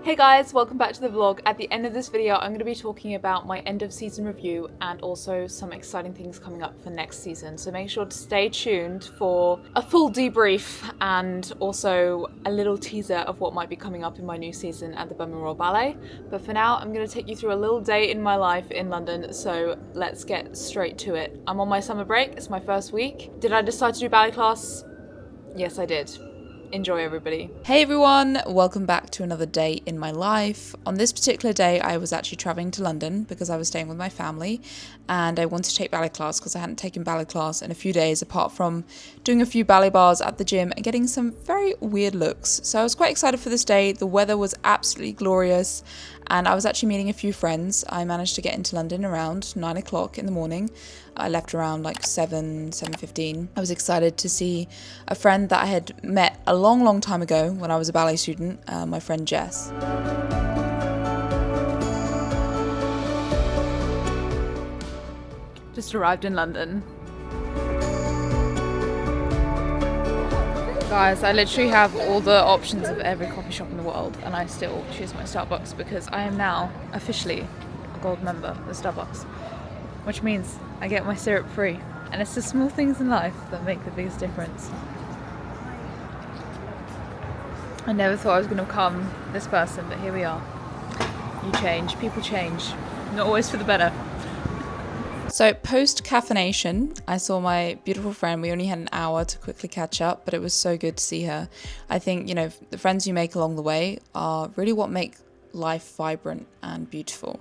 Hey guys, welcome back to the vlog. At the end of this video, I'm going to be talking about my end of season review and also some exciting things coming up for next season. So make sure to stay tuned for a full debrief and also a little teaser of what might be coming up in my new season at the Birmingham Royal Ballet. But for now, I'm going to take you through a little day in my life in London. So let's get straight to it. I'm on my summer break. It's my first week. Did I decide to do ballet class? Yes, I did. Enjoy, everybody. Hey everyone, welcome back to another day in my life. On this particular day, I was actually traveling to London because I was staying with my family and I wanted to take ballet class because I hadn't taken ballet class in a few days, apart from doing a few ballet bars at the gym and getting some very weird looks. So I was quite excited for this day. The weather was absolutely glorious and I was actually meeting a few friends. I managed to get into London around 9 o'clock in the morning. I left around like 7:15. I was excited to see a friend that I had met a long time ago when I was a ballet student, my friend Jess. Just arrived in London. Guys, I literally have all the options of every coffee shop in the world and I still choose my Starbucks because I am now officially a gold member of Starbucks, which means I get my syrup free. And it's the small things in life that make the biggest difference. I never thought I was going to become this person, but here we are. You change, people change, not always for the better. So post caffeination, I saw my beautiful friend. We only had an hour to quickly catch up, but it was so good to see her. I think, you know, the friends you make along the way are really what make life vibrant and beautiful.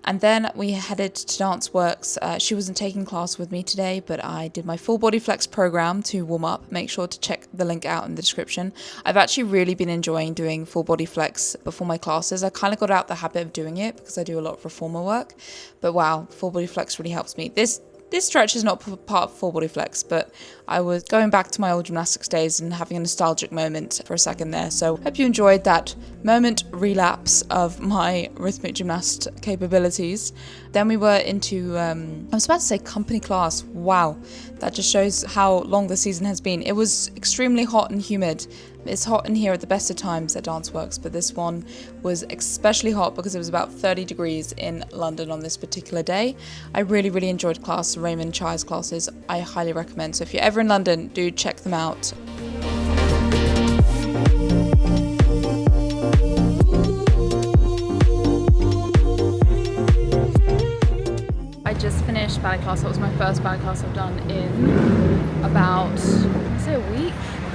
And then we headed to Dance Works. She wasn't taking class with me today, but I did my full body flex program to warm up. Make sure to check the link out in the description. I've actually really been enjoying doing full body flex before my classes. I kind of got out the habit of doing it because I do a lot of reformer work. But wow, full body flex really helps me. This stretch is not part of full body flex, but I was going back to my old gymnastics days and having a nostalgic moment for a second there. So hope you enjoyed that moment relapse of my rhythmic gymnast capabilities. Then we were into, I was about to say company class. Wow, that just shows how long the season has been. It was extremely hot and humid. It's hot in here at the best of times at Dance Works, but this one was especially hot because it was about 30 degrees in London on this particular day. I really enjoyed class. Raymond Chai's classes, I highly recommend. So if you're ever in London, do check them out. I just finished ballet class. That was my first ballet class I've done in about, I'd say a week.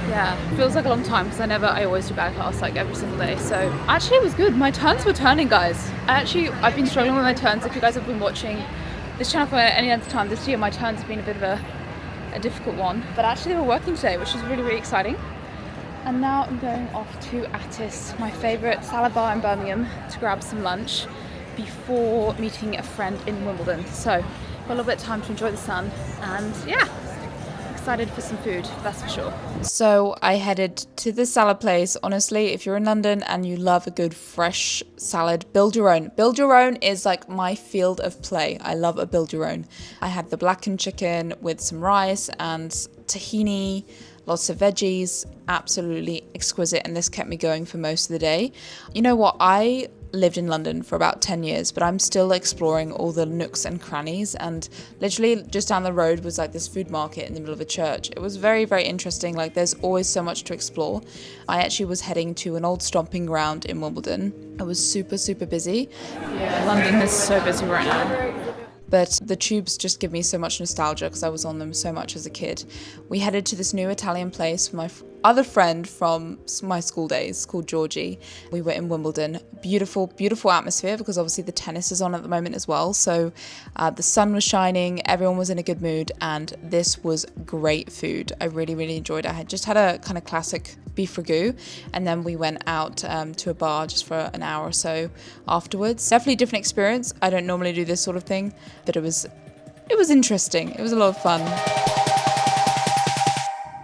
Yeah, feels like a long time because I always do ballet class like every single day. So actually it was good. My turns were turning, guys. I've been struggling with my turns. If you guys have been watching this channel for any other time this year, my turns have been a bit of a difficult one. But actually they were working today, which is really exciting. And now I'm going off to Attis, my favourite salad bar in Birmingham, to grab some lunch before meeting a friend in Wimbledon. So got a little bit of time to enjoy the sun and yeah. Excited for some food, that's for sure. So I headed to the salad place. Honestly, if you're in London and you love a good fresh salad, build your own. Build your own is like my field of play. I love a build your own. I had the blackened chicken with some rice and tahini, lots of veggies, absolutely exquisite, and this kept me going for most of the day. You know what, I lived in London for about 10 years, but I'm still exploring all the nooks and crannies, and literally just down the road was like this food market in the middle of a church. It was very interesting. Like there's always so much to explore. I actually was heading to an old stomping ground in Wimbledon. It was super busy. Yeah, London is so busy right now. But the tubes just give me so much nostalgia because I was on them so much as a kid. We headed to this new Italian place with my other friend from my school days called Georgie. We were in Wimbledon. Beautiful atmosphere because obviously the tennis is on at the moment as well. So the sun was shining, everyone was in a good mood, and this was great food. I really enjoyed it. I had just had a kind of classic beef ragu, and then we went out to a bar just for an hour or so afterwards. Definitely a different experience. I don't normally do this sort of thing, but it was interesting. It was a lot of fun.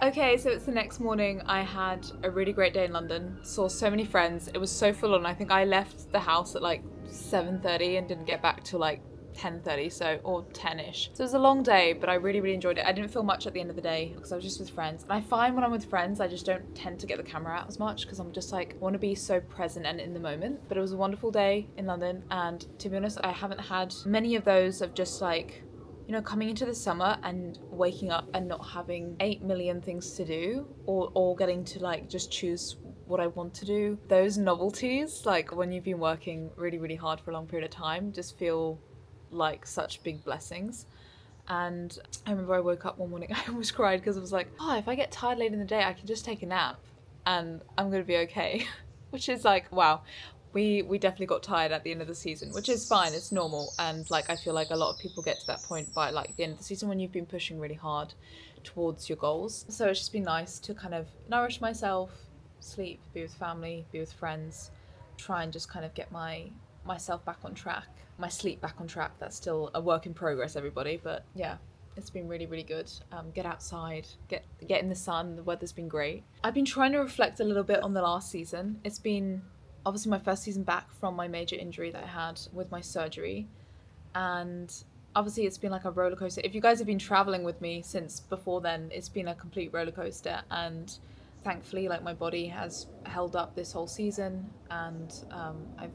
Okay, so it's the next morning. I had a really great day in London. Saw so many friends. It was so full on. I think I left the house at like 7:30 and didn't get back till like 10:30, so, or 10ish. So it was a long day, but I really, really enjoyed it. I didn't feel much at the end of the day because I was just with friends. And I find when I'm with friends, I just don't tend to get the camera out as much because I'm just like, I want to be so present and in the moment. But it was a wonderful day in London. And to be honest, I haven't had many of those of just like, you know, coming into the summer and waking up and not having 8 million things to do, or getting to like just choose what I want to do. Those novelties, like when you've been working really, really hard for a long period of time, just feel like such big blessings. And I remember I woke up one morning, I almost cried because I was like, oh, if I get tired late in the day, I can just take a nap and I'm gonna be okay. Which is like, wow. We definitely got tired at the end of the season, which is fine, it's normal. And like I feel like a lot of people get to that point by like the end of the season when you've been pushing really hard towards your goals. So it's just been nice to kind of nourish myself, sleep, be with family, be with friends, try and just kind of get myself back on track, my sleep back on track. That's still a work in progress, everybody, but yeah, it's been really, really good. Get outside, get in the sun. The weather's been great. I've been trying to reflect a little bit on the last season. It's been obviously my first season back from my major injury that I had with my surgery, and obviously it's been like a roller coaster. If you guys have been traveling with me since before then, it's been a complete roller coaster, and thankfully like my body has held up this whole season, and I've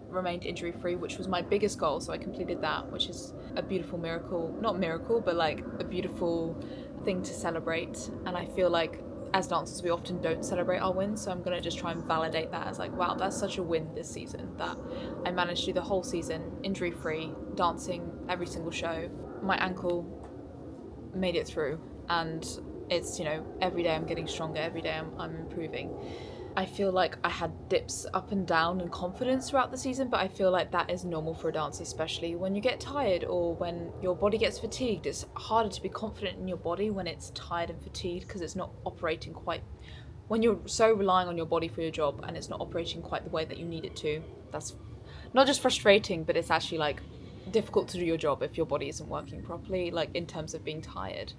remained injury free, which was my biggest goal. So I completed that, which is a beautiful miracle, not miracle, but like a beautiful thing to celebrate. And I feel like as dancers, we often don't celebrate our wins. So I'm going to just try and validate that as like, wow, that's such a win this season that I managed to do the whole season injury free, dancing every single show. My ankle made it through, and it's, you know, every day I'm getting stronger, every day I'm improving. I feel like I had dips up and down in confidence throughout the season, but I feel like that is normal for a dancer, especially when you get tired or when your body gets fatigued. It's harder to be confident in your body when it's tired and fatigued because it's not operating quite, when you're so relying on your body for your job and it's not operating quite the way that you need it to. That's not just frustrating, but it's actually like difficult to do your job if your body isn't working properly, like in terms of being tired.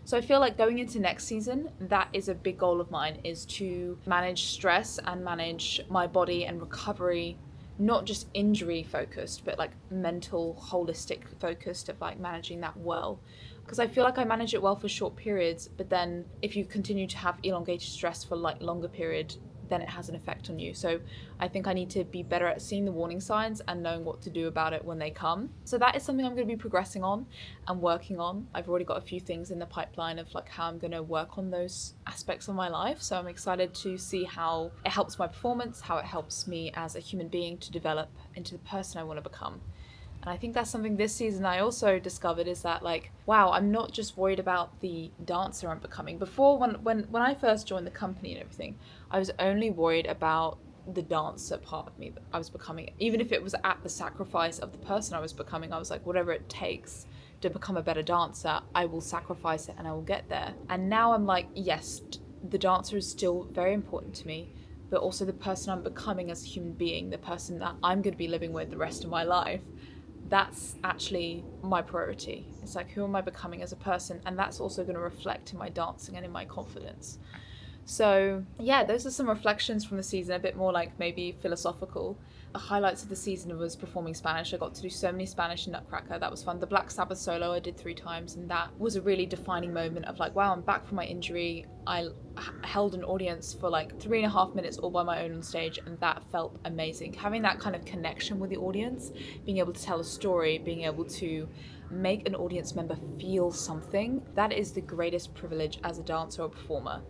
So I feel like going into next season, that is a big goal of mine, is to manage stress and manage my body and recovery, not just injury focused, but like mental, holistic focused of like managing that well. Because I feel like I manage it well for short periods, but then if you continue to have elongated stress for like longer period, then it has an effect on you. So I think I need to be better at seeing the warning signs and knowing what to do about it when they come. So that is something I'm going to be progressing on and working on. I've already got a few things in the pipeline of like how I'm going to work on those aspects of my life. So I'm excited to see how it helps my performance, how it helps me as a human being to develop into the person I want to become. And I think that's something this season I also discovered, is that like, wow, I'm not just worried about the dancer I'm becoming. Before, when I first joined the company and everything, I was only worried about the dancer part of me that I was becoming. Even if it was at the sacrifice of the person I was becoming, I was like, whatever it takes to become a better dancer, I will sacrifice it and I will get there. And now I'm like, yes, the dancer is still very important to me, but also the person I'm becoming as a human being, the person that I'm going to be living with the rest of my life. That's actually my priority. It's like, who am I becoming as a person? And that's also going to reflect in my dancing and in my confidence. So yeah, those are some reflections from the season, a bit more like maybe philosophical. The highlights of the season was performing Spanish. I got to do so many Spanish in Nutcracker. That was fun. The Black Sabbath solo I did 3 times, and that was a really defining moment of like, wow, I'm back from my injury. I held an audience for like 3.5 minutes all by my own on stage, and that felt amazing. Having that kind of connection with the audience, being able to tell a story, being able to make an audience member feel something, that is the greatest privilege as a dancer or performer.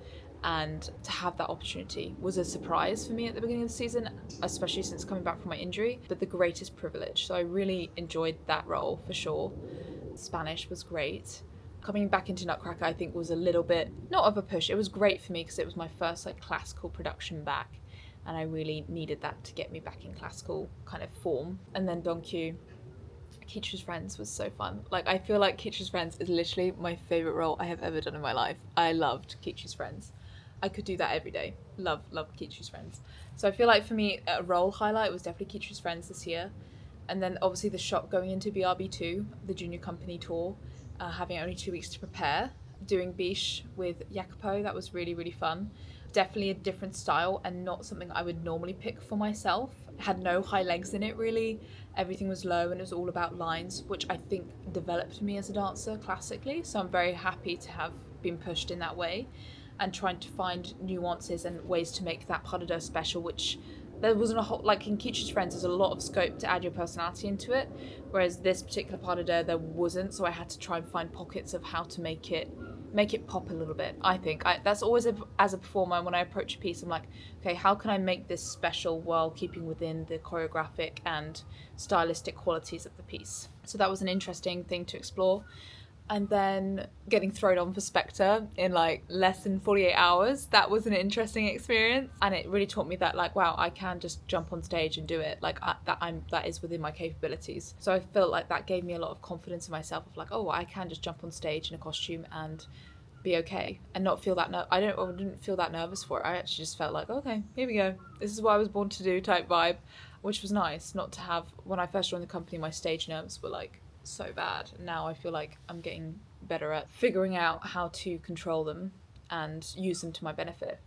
And to have that opportunity was a surprise for me at the beginning of the season, especially since coming back from my injury, but the greatest privilege. So I really enjoyed that role for sure. Spanish was great. Coming back into Nutcracker, I think, was a little bit, not of a push. It was great for me because it was my first like classical production back, and I really needed that to get me back in classical kind of form. And then Don Q, Keacher's Friends was so fun. Like, I feel like Keacher's Friends is literally my favourite role I have ever done in my life. I loved Keacher's Friends. I could do that every day. Love Keacher's Friends. So I feel like for me, a role highlight was definitely Keacher's Friends this year. And then obviously the shock going into BRB2, the junior company tour, having only 2 weeks to prepare, doing Biche with Jacopo, that was really, really fun. Definitely a different style and not something I would normally pick for myself. had no high legs in it really. Everything was low and it was all about lines, which I think developed me as a dancer classically. So I'm very happy to have been pushed in that way and trying to find nuances and ways to make that pas de deux special, which there wasn't a whole, like in Keach's Friends, there's a lot of scope to add your personality into it, whereas this particular pas de deux there wasn't, so I had to try and find pockets of how to make it pop a little bit. I think that's always as a performer, when I approach a piece, I'm like, okay, how can I make this special while keeping within the choreographic and stylistic qualities of the piece? So that was an interesting thing to explore. And then getting thrown on for Spectre in like less than 48 hours, that was an interesting experience. And it really taught me that, like, wow, I can just jump on stage and do it. Like that is within my capabilities. So I felt like that gave me a lot of confidence in myself of like, oh, I can just jump on stage in a costume and be okay and not feel that I didn't feel that nervous for it. I actually just felt like, okay, here we go. This is what I was born to do type vibe, which was nice not to have. When I first joined the company, my stage nerves were like so bad. Now I feel like I'm getting better at figuring out how to control them and use them to my benefit.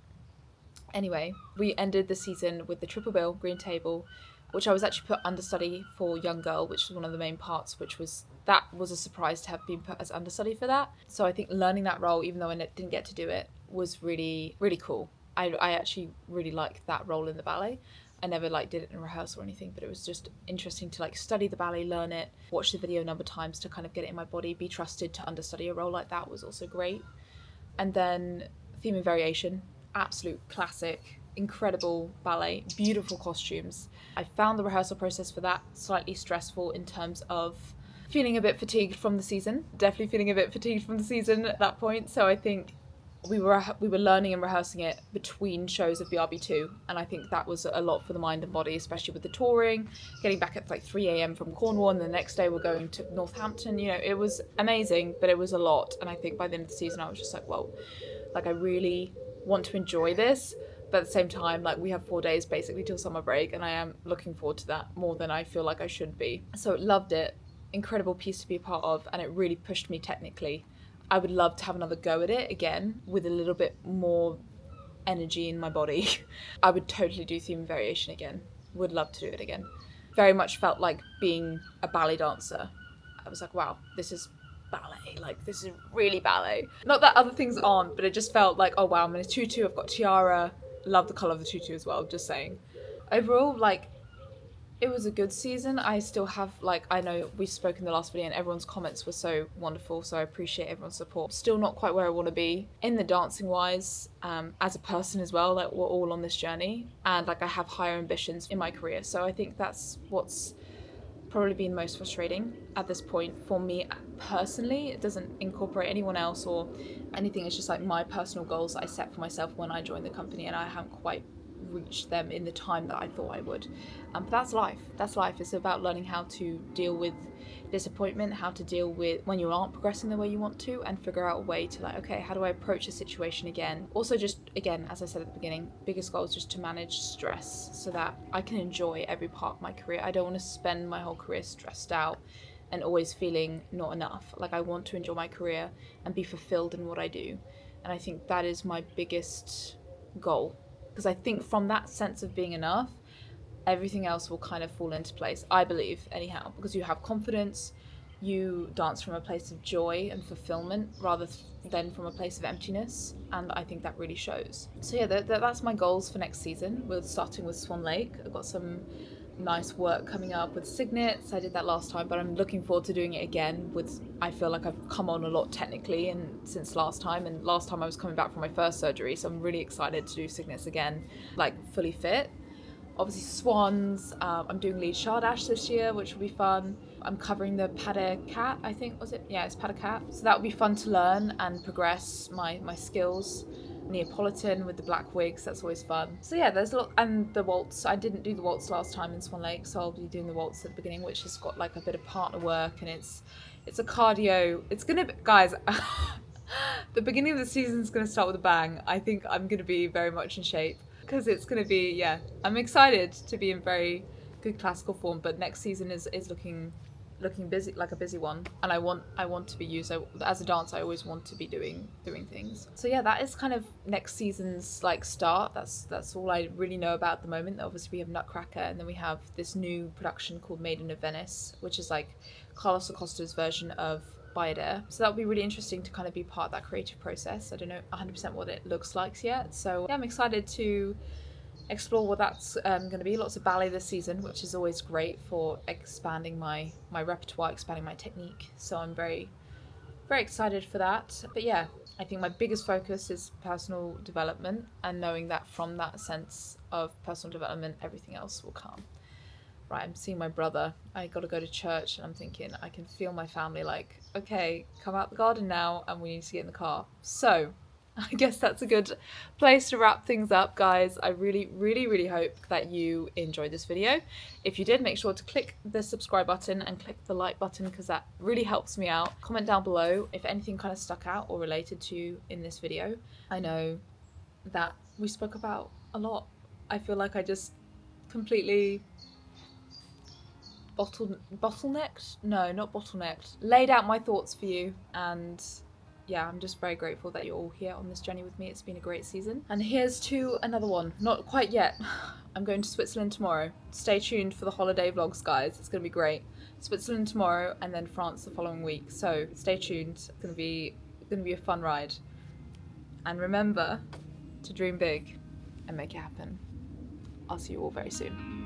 Anyway, we ended the season with the triple bill green table, which I was actually put understudy for young girl, which was one of the main parts, that was a surprise to have been put as understudy for that. So I think learning that role, even though I didn't get to do it, was really, really cool. I actually really liked that role in the ballet. I never did it in rehearsal or anything, but it was just interesting to study the ballet, learn it, watch the video a number of times to kind of get it in my body, be trusted to understudy a role like that was also great. And then Theme and Variation, absolute classic, incredible ballet, beautiful costumes. I found the rehearsal process for that slightly stressful in terms of feeling a bit fatigued from the season, definitely feeling a bit fatigued from the season at that point. So I think we were learning and rehearsing it between shows of BRB2, and I think that was a lot for the mind and body, especially with the touring, getting back at 3 a.m. from Cornwall, and the next day we're going to Northampton. It was amazing, but it was a lot. And I think by the end of the season I was just like, whoa, I really want to enjoy this, but at the same time, we have 4 days basically till summer break, and I am looking forward to that more than I feel like I should be. So loved it, incredible piece to be a part of, and it really pushed me technically. I would love to have another go at it again with a little bit more energy in my body. I would totally do Theme and Variation again. Would love to do it again. Very much felt like being a ballet dancer. I was like, wow, this is ballet. This is really ballet. Not that other things aren't, but it just felt like, oh wow, I'm in a tutu, I've got tiara. Love the colour of the tutu as well, just saying. Overall, it was a good season. I still have, I know we spoke in the last video and everyone's comments were so wonderful, so I appreciate everyone's support. Still not quite where I want to be in the dancing wise, as a person as well. We're all on this journey, and I have higher ambitions in my career. So I think that's what's probably been most frustrating at this point for me personally. It doesn't incorporate anyone else or anything. It's just my personal goals that I set for myself when I joined the company, and I haven't quite reach them in the time that I thought I would. But that's life. It's about learning how to deal with disappointment, how to deal with when you aren't progressing the way you want to, and figure out a way to okay, how do I approach a situation again? Also, just again, as I said at the beginning, biggest goal is just to manage stress so that I can enjoy every part of my career. I don't want to spend my whole career stressed out and always feeling not enough. I want to enjoy my career and be fulfilled in what I do. And I think that is my biggest goal. Because I think from that sense of being enough, everything else will kind of fall into place, I believe, anyhow. Because you have confidence, you dance from a place of joy and fulfillment rather than from a place of emptiness, and I think that really shows. So yeah, that's my goals for next season. We're starting with Swan Lake. I've got some nice work coming up with Signets. I did that last time, but I'm looking forward to doing it again I feel like I've come on a lot technically and since last time, and last time I was coming back from my first surgery, so I'm really excited to do Signets again, fully fit. Obviously Swans, I'm doing lead Chardash this year, which will be fun. I'm covering the Pas de Cat, I think, was it? Yeah, it's Pas de Cat. So that will be fun to learn and progress my skills. Neapolitan with the black wigs, that's always fun. So yeah, there's a lot. And the waltz, I didn't do the waltz last time in Swan Lake, so I'll be doing the waltz at the beginning, which has got a bit of partner work, and it's a cardio. It's gonna be, guys, the beginning of the season is gonna start with a bang. I think I'm gonna be very much in shape because it's gonna be, yeah, I'm excited to be in very good classical form, but next season is looking looking busy, like a busy one, and I want to be used. As a dancer, I always want to be doing things. So yeah, that is kind of next season's like start. That's all I really know about at the moment. Obviously we have Nutcracker, and then we have this new production called Maiden of Venice, which is like Carlos Acosta's version of Ballet. So that'll be really interesting to kind of be part of that creative process. I don't know 100% what it looks like yet, so yeah, I'm excited to explore what that's going to be. Lots of ballet this season, which is always great for expanding my repertoire, expanding my technique. So I'm very excited for that. But yeah, I think my biggest focus is personal development, and knowing that from that sense of personal development, everything else will come. Right, I'm seeing my brother. I got to go to church, and I'm thinking I can feel my family like, okay, come out the garden now, and we need to get in the car. So I guess that's a good place to wrap things up, guys. I really hope that you enjoyed this video. If you did, make sure to click the subscribe button and click the like button, because that really helps me out. Comment down below if anything kind of stuck out or related to you in this video. I know that we spoke about a lot. I feel like I just completely bottlenecked? No, not bottlenecked. Laid out my thoughts for you, and yeah, I'm just very grateful that you're all here on this journey with me. It's been a great season. And here's to another one. Not quite yet. I'm going to Switzerland tomorrow. Stay tuned for the holiday vlogs, guys. It's going to be great. Switzerland tomorrow, and then France the following week. So stay tuned. It's going to be a fun ride. And remember to dream big and make it happen. I'll see you all very soon.